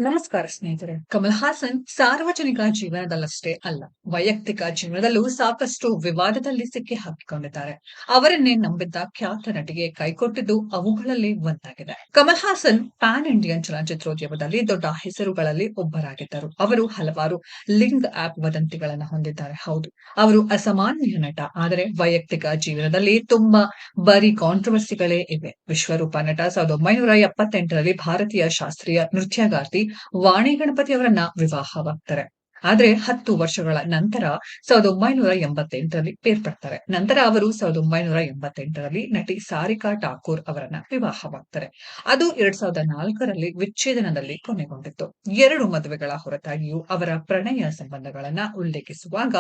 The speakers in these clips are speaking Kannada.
ನಮಸ್ಕಾರ ಸ್ನೇಹಿತರೆ. ಕಮಲ್ ಹಾಸನ್ ಸಾರ್ವಜನಿಕ ಜೀವನದಲ್ಲಷ್ಟೇ ಅಲ್ಲ, ವೈಯಕ್ತಿಕ ಜೀವನದಲ್ಲೂ ಸಾಕಷ್ಟು ವಿವಾದದಲ್ಲಿ ಸಿಕ್ಕಿ ಹಾಕಿಕೊಂಡಿದ್ದಾರೆ. ಅವರನ್ನೇ ನಂಬಿದ್ದ ಖ್ಯಾತ ನಟಿಗೆ ಕೈಕೊಟ್ಟಿದ್ದು ಅವುಗಳಲ್ಲಿ ಒಂದಾಗಿದೆ. ಕಮಲ್ ಹಾಸನ್ ಪ್ಯಾನ್ ಇಂಡಿಯನ್ ಚಲನಚಿತ್ರೋದ್ಯಮದಲ್ಲಿ ದೊಡ್ಡ ಹೆಸರುಗಳಲ್ಲಿ ಒಬ್ಬರಾಗಿದ್ದರು. ಅವರು ಹಲವಾರು ಲಿಂಗ್ ಆಪ್ ವದಂತಿಗಳನ್ನು ಹೊಂದಿದ್ದಾರೆ. ಹೌದು, ಅವರು ಅಸಾಮಾನ್ಯ ನಟ. ಆದರೆ ವೈಯಕ್ತಿಕ ಜೀವನದಲ್ಲಿ ತುಂಬಾ ಬರೀ ಕಾಂಟ್ರವರ್ಸಿಗಳೇ ಇವೆ. ವಿಶ್ವರೂಪ ನಟ 1978ರಲ್ಲಿ ಭಾರತೀಯ ಶಾಸ್ತ್ರೀಯ ನೃತ್ಯಗಾರ್ತಿ ವಾಣಿ ಗಣಪತಿ ಅವರನ್ನ ವಿವಾಹವಾಗ್ತಾರೆ. ಆದ್ರೆ 10 ವರ್ಷಗಳ ನಂತರ 1988ರಲ್ಲಿ ಬೇರ್ಪಡ್ತಾರೆ. ನಂತರ ಅವರು 1988ರಲ್ಲಿ ನಟಿ ಸಾರಿಕಾ ಠಾಕೂರ್ ಅವರನ್ನ ವಿವಾಹವಾಗ್ತಾರೆ. ಅದು 2004ರಲ್ಲಿ ವಿಚ್ಛೇದನದಲ್ಲಿ ಕೊನೆಗೊಂಡಿತ್ತು. 2 ಮದುವೆಗಳ ಹೊರತಾಗಿಯೂ ಅವರ ಪ್ರಣಯ ಸಂಬಂಧಗಳನ್ನ ಉಲ್ಲೇಖಿಸುವಾಗ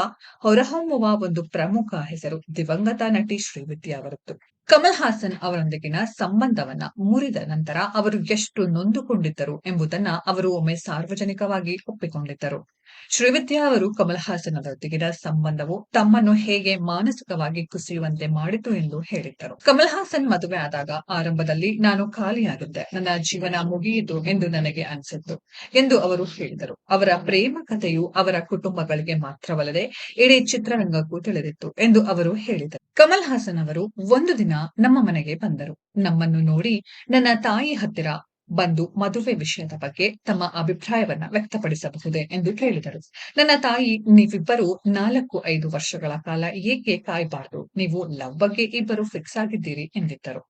ಹೊರಹೊಮ್ಮುವ ಒಂದು ಪ್ರಮುಖ ಹೆಸರು ದಿವಂಗತ ನಟಿ ಶ್ರೀವಿದ್ಯಾ ಅವರದ್ದು. ಕಮಲ್ ಹಾಸನ್ ಅವರೊಂದಿಗಿನ ಸಂಬಂಧವನ್ನ ಮುರಿದ ನಂತರ ಅವರು ಎಷ್ಟು ನೊಂದುಕೊಂಡಿದ್ದರು ಎಂಬುದನ್ನ ಅವರು ಒಮ್ಮೆ ಸಾರ್ವಜನಿಕವಾಗಿ ಒಪ್ಪಿಕೊಂಡಿದ್ದರು. ಶ್ರೀವಿದ್ಯಾ ಅವರು ಕಮಲ್ ಹಾಸನ್ ಅವರೊಂದಿಗಿನ ಸಂಬಂಧವು ತಮ್ಮನ್ನು ಹೇಗೆ ಮಾನಸಿಕವಾಗಿ ಕುಸಿಯುವಂತೆ ಮಾಡಿತು ಎಂದು ಹೇಳಿದ್ದರು. ಕಮಲ್ ಹಾಸನ್ ಮದುವೆ ಆದಾಗ ಆರಂಭದಲ್ಲಿ ನಾನು ಖಾಲಿಯಾಗಿದ್ದೆ, ನನ್ನ ಜೀವನ ಮುಗಿಯಿತು ಎಂದು ನನಗೆ ಅನಿಸಿತ್ತು ಎಂದು ಅವರು ಹೇಳಿದರು. ಅವರ ಪ್ರೇಮ ಕಥೆಯು ಅವರ ಕುಟುಂಬಗಳಿಗೆ ಮಾತ್ರವಲ್ಲದೆ ಇಡೀ ಚಿತ್ರರಂಗಕ್ಕೂ ತಿಳಿದಿತ್ತು ಎಂದು ಅವರು ಹೇಳಿದರು. ಕಮಲ್ ಹಾಸನ್ ಅವರು ಒಂದು ದಿನ ನಮ್ಮ ಮನೆಗೆ ಬಂದರು. ನಮ್ಮನ್ನು ನೋಡಿ ನನ್ನ ತಾಯಿ ಹತ್ತಿರ ಬಂದು ಮದುವೆ ವಿಷಯದ ಬಗ್ಗೆ ತಮ್ಮ ಅಭಿಪ್ರಾಯವನ್ನ ವ್ಯಕ್ತಪಡಿಸಬಹುದೇ ಎಂದು ಕೇಳಿದರು. ನನ್ನ ತಾಯಿ, ನೀವಿಬ್ಬರು 4-5 ವರ್ಷಗಳ ಕಾಲ ಏಕೆ ಕಾಯಬಾರದು? ನೀವು ಲವ್ ಬಗ್ಗೆ ಇಬ್ಬರು ಫಿಕ್ಸ್ ಆಗಿದ್ದೀರಿ ಎಂದಿದ್ದರು.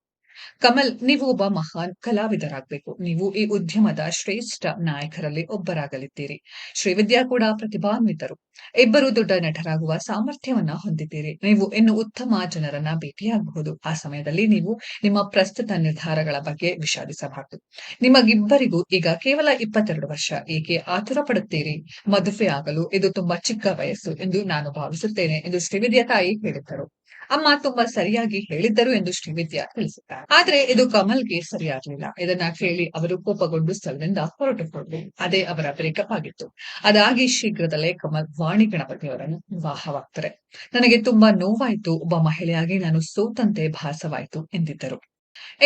ಕಮಲ್, ನೀವು ಒಬ್ಬ ಮಹಾನ್ ಕಲಾವಿದರಾಗಬೇಕು. ನೀವು ಈ ಉದ್ಯಮದ ಶ್ರೇಷ್ಠ ನಾಯಕರಲ್ಲಿ ಒಬ್ಬರಾಗಲಿದ್ದೀರಿ. ಶ್ರೀವಿದ್ಯಾ ಕೂಡ ಪ್ರತಿಭಾನ್ವಿತರು. ಇಬ್ಬರು ದೊಡ್ಡ ನಟರಾಗುವ ಸಾಮರ್ಥ್ಯವನ್ನ ಹೊಂದಿದ್ದೀರಿ. ನೀವು ಇನ್ನು ಉತ್ತಮ ಜನರನ್ನ ಭೇಟಿಯಾಗಬಹುದು. ಆ ಸಮಯದಲ್ಲಿ ನೀವು ನಿಮ್ಮ ಪ್ರಸ್ತುತ ನಿರ್ಧಾರಗಳ ಬಗ್ಗೆ ವಿಷಾದಿಸಬಾರದು. ನಿಮಗಿಬ್ಬರಿಗೂ ಈಗ ಕೇವಲ 22 ವರ್ಷ. ಏಕೆ ಆತುರ ಪಡುತ್ತೀರಿ? ಮದುವೆ ಆಗಲು ಇದು ತುಂಬಾ ಚಿಕ್ಕ ವಯಸ್ಸು ಎಂದು ನಾನು ಭಾವಿಸುತ್ತೇನೆ ಎಂದು ಶ್ರೀವಿದ್ಯಾ ತಾಯಿ ಹೇಳಿದ್ದರು. ಅಮ್ಮ ತುಂಬಾ ಸರಿಯಾಗಿ ಹೇಳಿದ್ದರು ಎಂದು ಶ್ರೀವಿದ್ಯಾ ತಿಳಿಸಿದ್ದಾರೆ. ಆದ್ರೆ ಇದು ಕಮಲ್ಗೆ ಸರಿಯಾಗಲಿಲ್ಲ. ಇದನ್ನ ಕೇಳಿ ಅವರು ಕೋಪಗೊಂಡು ಸ್ಥಳದಿಂದ ಹೊರಟು ಹೋದರು. ಅದೇ ಅವರ ಬ್ರೇಕಪ್ ಆಗಿತ್ತು. ಅದಾಗಿ ಶೀಘ್ರದಲ್ಲೇ ಕಮಲ್ ವಾಣಿ ಗಣಪತಿ ಅವರನ್ನು ವಿವಾಹವಾಗ್ತಾರೆ. ನನಗೆ ತುಂಬಾ ನೋವಾಯಿತು. ಒಬ್ಬ ಮಹಿಳೆಯಾಗಿ ನಾನು ಸೋತಂತೆ ಭಾಸವಾಯಿತು ಎಂದಿದ್ದರು.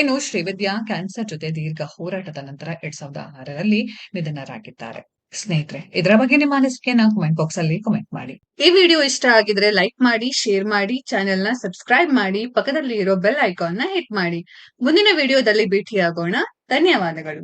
ಇನ್ನು ಶ್ರೀವಿದ್ಯಾ ಕ್ಯಾನ್ಸರ್ ಜೊತೆ ದೀರ್ಘ ಹೋರಾಟದ ನಂತರ 2006ರಲ್ಲಿ ನಿಧನರಾಗಿದ್ದಾರೆ. ಸ್ನೇಹಿತರೆ, ಇದರ ಬಗ್ಗೆ ನಿಮ್ಮ ಅನಿಸಿಕೆಯನ್ನ ಕಮೆಂಟ್ ಬಾಕ್ಸ್ ಅಲ್ಲಿ ಕಮೆಂಟ್ ಮಾಡಿ. ಈ ವಿಡಿಯೋ ಇಷ್ಟ ಆಗಿದ್ರೆ ಲೈಕ್ ಮಾಡಿ, ಶೇರ್ ಮಾಡಿ, ಚಾನೆಲ್ ನ ಸಬ್ಸ್ಕ್ರೈಬ್ ಮಾಡಿ, ಪಕ್ಕದಲ್ಲಿ ಇರೋ ಬೆಲ್ ಐಕಾನ್ ನ ಹಿಟ್ ಮಾಡಿ. ಮುಂದಿನ ವಿಡಿಯೋದಲ್ಲಿ ಭೇಟಿಯಾಗೋಣ. ಧನ್ಯವಾದಗಳು.